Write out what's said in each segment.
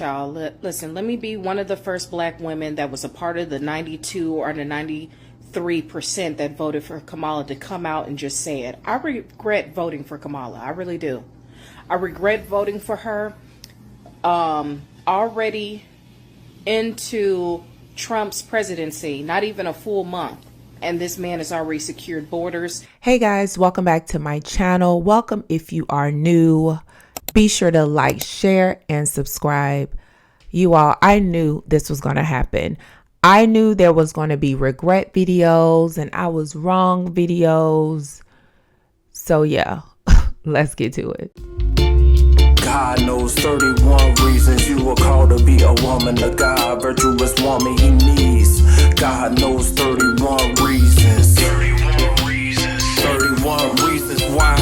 Y'all, listen, let me be one of the first black women that was a part of the 92 or the 93% that voted for Kamala to come out and just say it. I regret voting for Kamala. I really do. I regret voting for her. Already into Trump's presidency, not even a full month, and this man has already secured borders. Hey guys, welcome back to my channel. Welcome if you are new. Be sure to like, share, and subscribe. You all, I knew this was going to happen. I knew there was going to be regret videos and I was wrong videos. So yeah, let's get to it. God knows 31 reasons you were called to be a woman of God, virtuous woman he needs. God knows 31 reasons. 31 reasons why.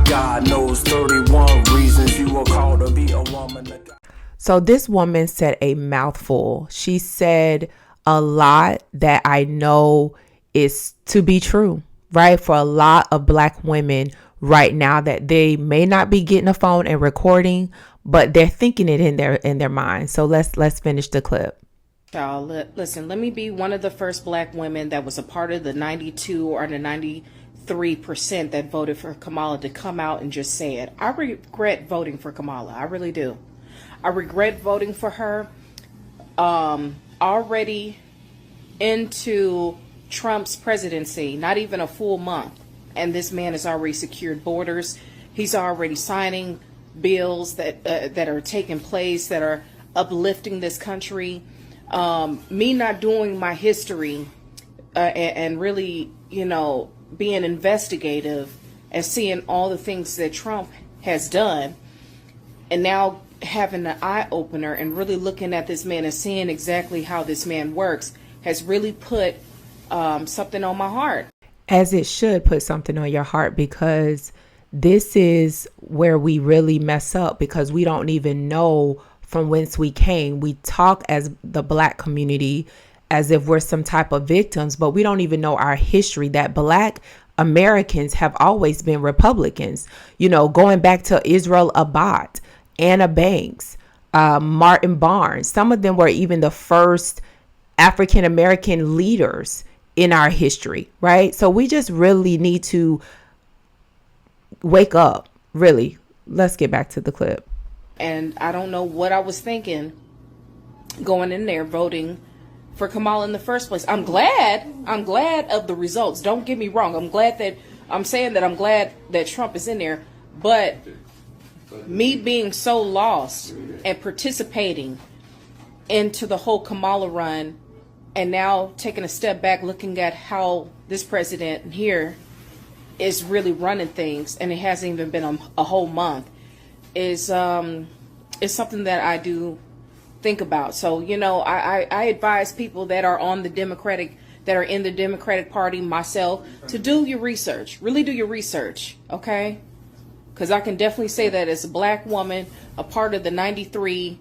God knows 31 reasons you were called to be a woman of God. So this woman said a mouthful. She said a lot that I know is to be true, right? For a lot of black women right now, that they may not be getting a phone and recording, but they're thinking it in their mind. So let's finish the clip. Y'all, listen, let me be one of the first black women that was a part of the 92 or the 93% that voted for Kamala to come out and just say it. I regret voting for Kamala. I really do. I regret voting for her. Already into Trump's presidency, not even a full month, and this man has already secured borders. He's already signing bills that are taking place, that are uplifting this country. Me not doing my history and really, being investigative and seeing all the things that Trump has done, and now having an eye opener and really looking at this man and seeing exactly how this man works has really put something on my heart. As it should put something on your heart, because this is where we really mess up, because we don't even know from whence we came. We talk as the black community as if we're some type of victims, but we don't even know our history, that black Americans have always been Republicans, going back to Israel Abbat, Anna Banks, Martin Barnes. Some of them were even the first African-American leaders in our history, right? So we just really need to wake up, really. Let's get back to the clip. And I don't know what I was thinking going in there voting for Kamala in the first place. I'm glad of the results. Don't get me wrong. I'm glad that Trump is in there, but me being so lost and participating into the whole Kamala run, and now taking a step back, looking at how this president here is really running things, and it hasn't even been a whole month, is something that I do think about. So, I advise people that are in the Democratic Party, myself, to do your research. Really do your research, okay? Because I can definitely say that as a black woman, a part of the 93%,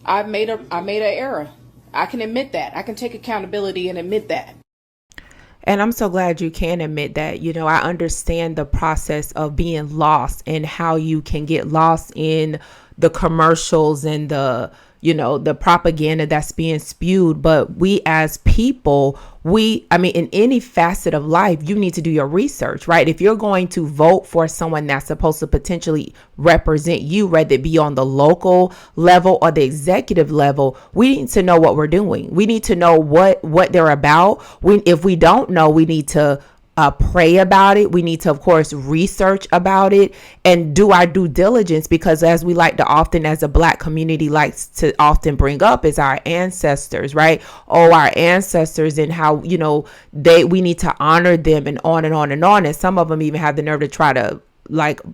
I made an error. I can admit that. I can take accountability and admit that. And I'm so glad you can admit that. I understand the process of being lost and how you can get lost in the commercials and the propaganda that's being spewed. But we as people, in any facet of life, you need to do your research, right? If you're going to vote for someone that's supposed to potentially represent you, whether it be on the local level or the executive level, we need to know what we're doing. We need to know what they're about. If we don't know, we need to pray about it. We need to, of course, research about it and do our due diligence, because as we like to often, as a black community likes to often bring up, is our ancestors, right? Our ancestors, and how, we need to honor them, and on and on and on. And some of them even have the nerve to try to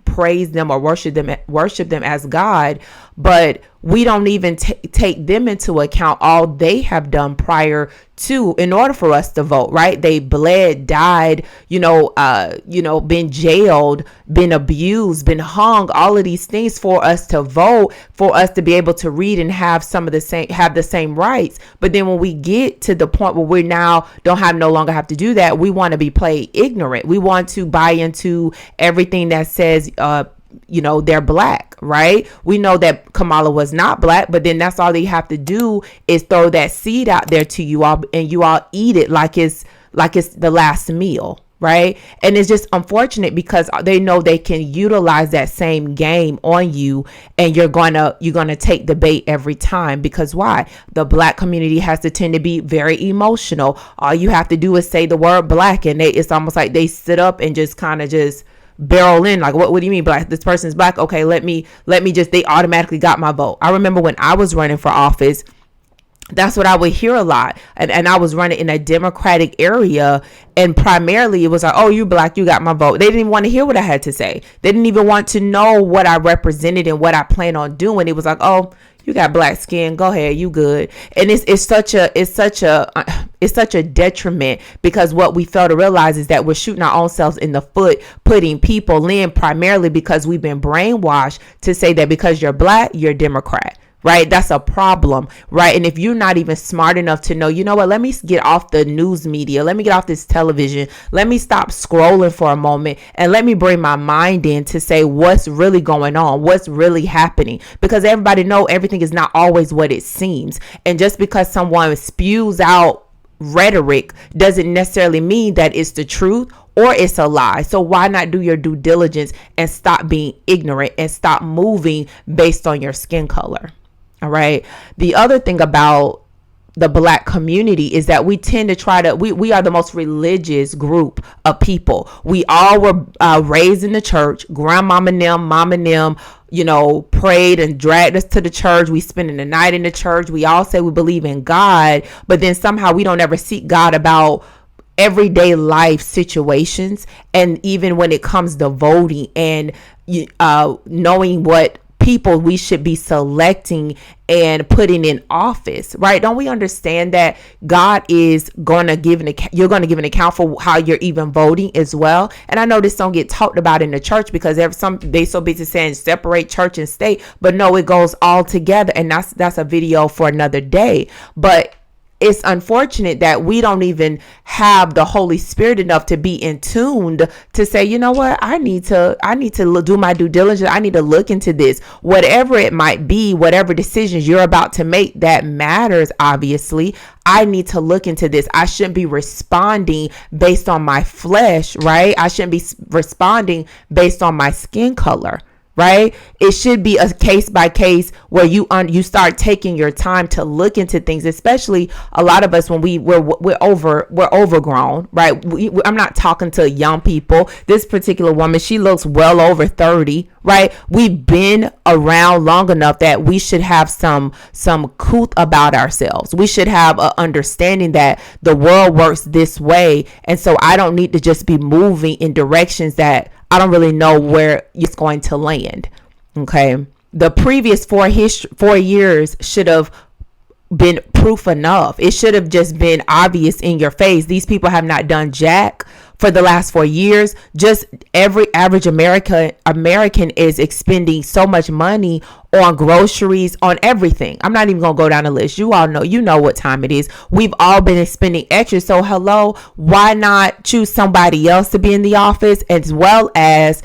praise them or worship them as God, but we don't even take them into account, all they have done prior to, in order for us to vote, right? They bled, died, been jailed, been abused, been hung, all of these things for us to vote, for us to be able to read and have the same rights. But then when we get to the point where we now no longer have to do that, we want to be played ignorant. We want to buy into everything that says they're black, right? We know that Kamala was not black, but then that's all they have to do is throw that seed out there to you all, and you all eat it like it's the last meal, right? And it's just unfortunate because they know they can utilize that same game on you, and you're gonna take the bait every time. Because why? The black community has to tend to be very emotional. All you have to do is say the word black, and it's almost like they sit up and just kind of just barrel in, like, what do you mean black? This person's black. Okay, let me just, they automatically got my vote. I remember when I was running for office, that's what I would hear a lot. And I was running in a Democratic area, and primarily it was like, oh, you black, you got my vote. They didn't even want to hear what I had to say. They didn't even want to know what I represented and what I plan on doing. It was like, oh, you got black skin, go ahead, you good. And it's such a detriment, because what we fail to realize is that we're shooting our own selves in the foot, putting people in primarily because we've been brainwashed to say that because you're black, you're Democrat. Right? That's a problem, right? And if you're not even smart enough to know, you know what, let me get off the news media. Let me get off this television. Let me stop scrolling for a moment, and let me bring my mind in to say what's really going on, what's really happening. Because everybody know everything is not always what it seems. And just because someone spews out rhetoric doesn't necessarily mean that it's the truth or it's a lie. So why not do your due diligence and stop being ignorant and stop moving based on your skin color? All right. The other thing about the black community is that we tend to try to, we are the most religious group of people. We all were raised in the church. Grandmama and them, mama and them, prayed and dragged us to the church. We spending the night in the church. We all say we believe in God, but then somehow we don't ever seek God about everyday life situations. And even when it comes to voting and knowing what people we should be selecting and putting in office, right? Don't we understand that God is going to give you're going to give an account for how you're even voting as well? And I know this don't get talked about in the church because they so busy saying separate church and state, but no, it goes all together, and that's a video for another day. But it's unfortunate that we don't even have the Holy Spirit enough to be in tuned to say, you know what, I need to do my due diligence. I need to look into this, whatever it might be, whatever decisions you're about to make that matters. Obviously, I need to look into this. I shouldn't be responding based on my flesh, right? I shouldn't be responding based on my skin color. Right? It should be a case by case where you start taking your time to look into things, especially a lot of us when we're overgrown, right? I'm not talking to young people. This particular woman, she looks well over 30, right? We've been around long enough that we should have some couth about ourselves. We should have an understanding that the world works this way. And so I don't need to just be moving in directions that I don't really know where it's going to land. Okay. The previous 4 years should have been proof enough. It should have just been obvious in your face. These people have not done jack for the last 4 years. Just every average American is expending so much money on groceries, on everything. I'm not even going to go down the list. You all know what time it is. We've all been spending extra. So hello, why not choose somebody else to be in the office, as well as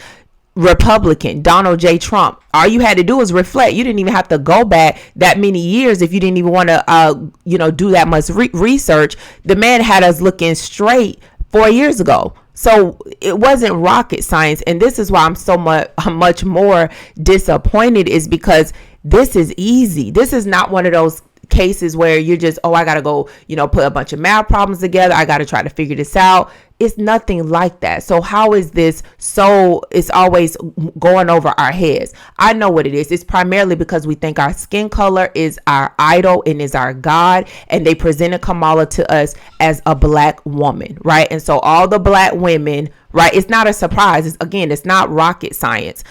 Republican Donald J. Trump? All you had to do was reflect. You didn't even have to go back that many years if you didn't even want to do that much research. The man had us looking straight 4 years ago. So it wasn't rocket science. And this is why I'm so much more disappointed, is because this is easy. This is not one of those cases where you're just, I got to go, put a bunch of math problems together. I got to try to figure this out. It's nothing like that. So how is this it's always going over our heads? I know what it is. It's primarily because we think our skin color is our idol and is our God. And they presented Kamala to us as a black woman, right? And so all the black women, right? It's not a surprise. It's not rocket science.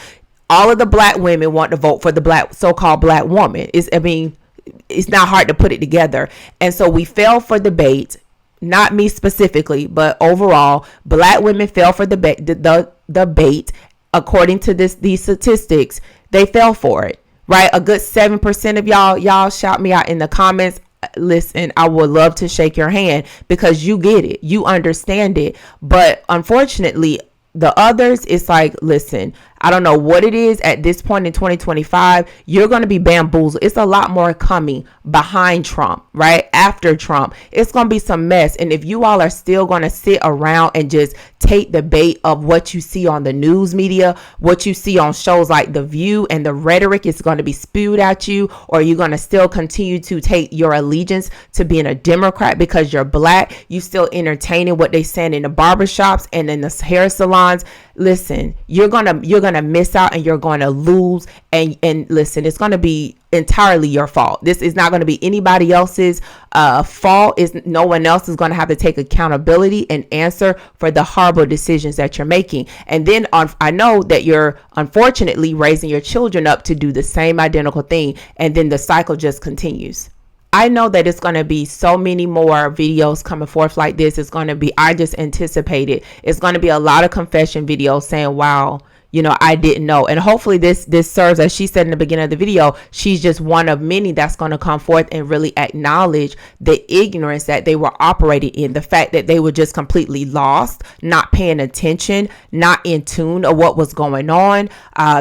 All of the black women want to vote for the so-called black woman. It's not hard to put it together. And so we fell for the bait. Not me specifically, but overall, black women fell for the bait. According to these statistics, they fell for it, right? A good 7% of y'all shout me out in the comments. Listen, I would love to shake your hand because you get it. You understand it. But unfortunately, the others, it's like, listen, I don't know what it is at this point in 2025. You're going to be bamboozled. It's a lot more coming behind Trump, right? After Trump, it's going to be some mess. And if you all are still going to sit around and just take the bait of what you see on the news media, what you see on shows like The View, and the rhetoric is going to be spewed at you, or you're going to still continue to take your allegiance to being a Democrat because you're black, you still entertaining what they saying in the barbershops and in the hair salons. Listen, you're gonna miss out, and you're going to lose. And listen, it's going to be entirely your fault. This is not going to be anybody else's fault. Is no one else is going to have to take accountability and answer for the horrible decisions that you're making. And then I know that you're unfortunately raising your children up to do the same identical thing, and then the cycle just continues. I know that it's going to be so many more videos coming forth like this. It's going to be, I just anticipate it. It's going to be a lot of confession videos saying, wow, you know, I didn't know. And hopefully this serves, as she said in the beginning of the video, she's just one of many that's going to come forth and really acknowledge the ignorance that they were operating in, the fact that they were just completely lost, not paying attention, not in tune of what was going on,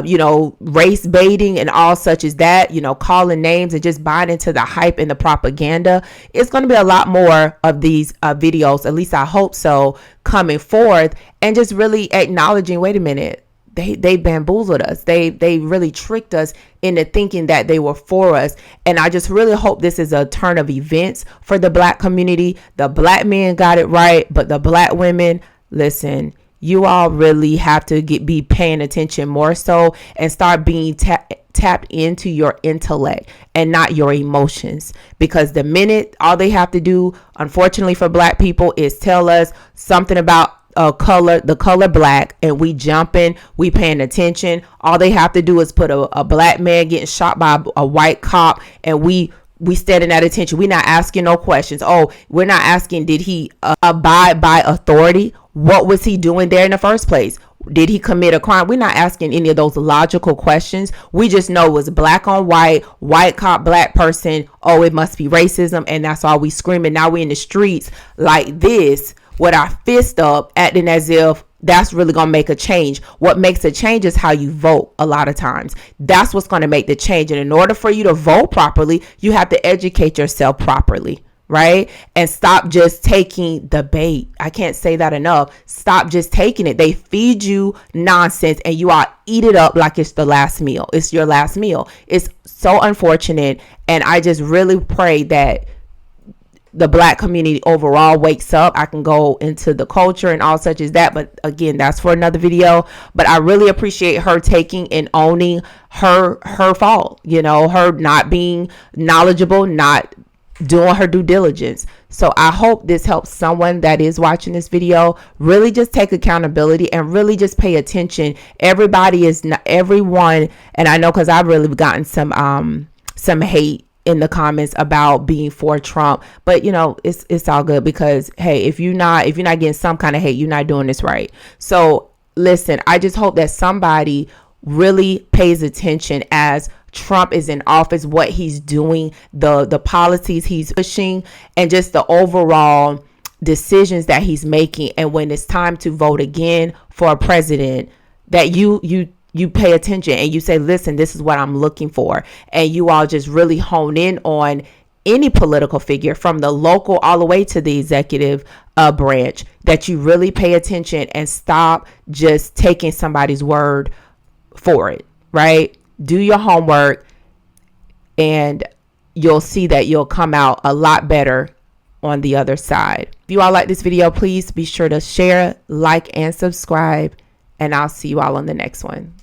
you know, race baiting and all such as that, you know, calling names and just buying into the hype and the propaganda. It's going to be a lot more of these videos, at least I hope so, coming forth, and just really acknowledging, wait a minute, they bamboozled us. They really tricked us into thinking that they were for us. And I just really hope this is a turn of events for the black community. The black men got it right, but the black women, listen, you all really have to be paying attention more so, and start being tapped into your intellect and not your emotions. Because the minute all they have to do, unfortunately for black people, is tell us something about the color black, and we jumping, we paying attention. All they have to do is put a black man getting shot by a white cop, and we standing at attention. We're not asking no questions. Oh, we're not asking, did he abide by authority? What was he doing there in the first place? Did he commit a crime? We're not asking any of those logical questions. We just know it was black on white cop, black person. Oh, it must be racism. And that's all we screaming. Now we in the streets like this with our fist up, acting as if that's really going to make a change. What makes a change is how you vote a lot of times. That's what's going to make the change. And in order for you to vote properly, you have to educate yourself properly, right? And stop just taking the bait. I can't say that enough. Stop just taking it. They feed you nonsense and you all eat it up like it's the last meal. It's your last meal. It's so unfortunate. And I just really pray that the black community overall wakes up. I can go into the culture and all such as that, but again, that's for another video. But I really appreciate her taking and owning her fault, you know, her not being knowledgeable, not doing her due diligence. So I hope this helps someone that is watching this video really just take accountability and really just pay attention. Everybody is not everyone, and I know because I've really gotten some hate in the comments about being for Trump, but you know, it's all good, because hey, if you're not getting some kind of hate, you're not doing this right. So listen, I just hope that somebody really pays attention as Trump is in office, what he's doing, the policies he's pushing, and just the overall decisions that he's making. And when it's time to vote again for a president, that you pay attention and you say, listen, this is what I'm looking for. And you all just really hone in on any political figure from the local all the way to the executive branch, that you really pay attention and stop just taking somebody's word for it, right? Do your homework and you'll see that you'll come out a lot better on the other side. If you all like this video, please be sure to share, like, and subscribe, and I'll see you all on the next one.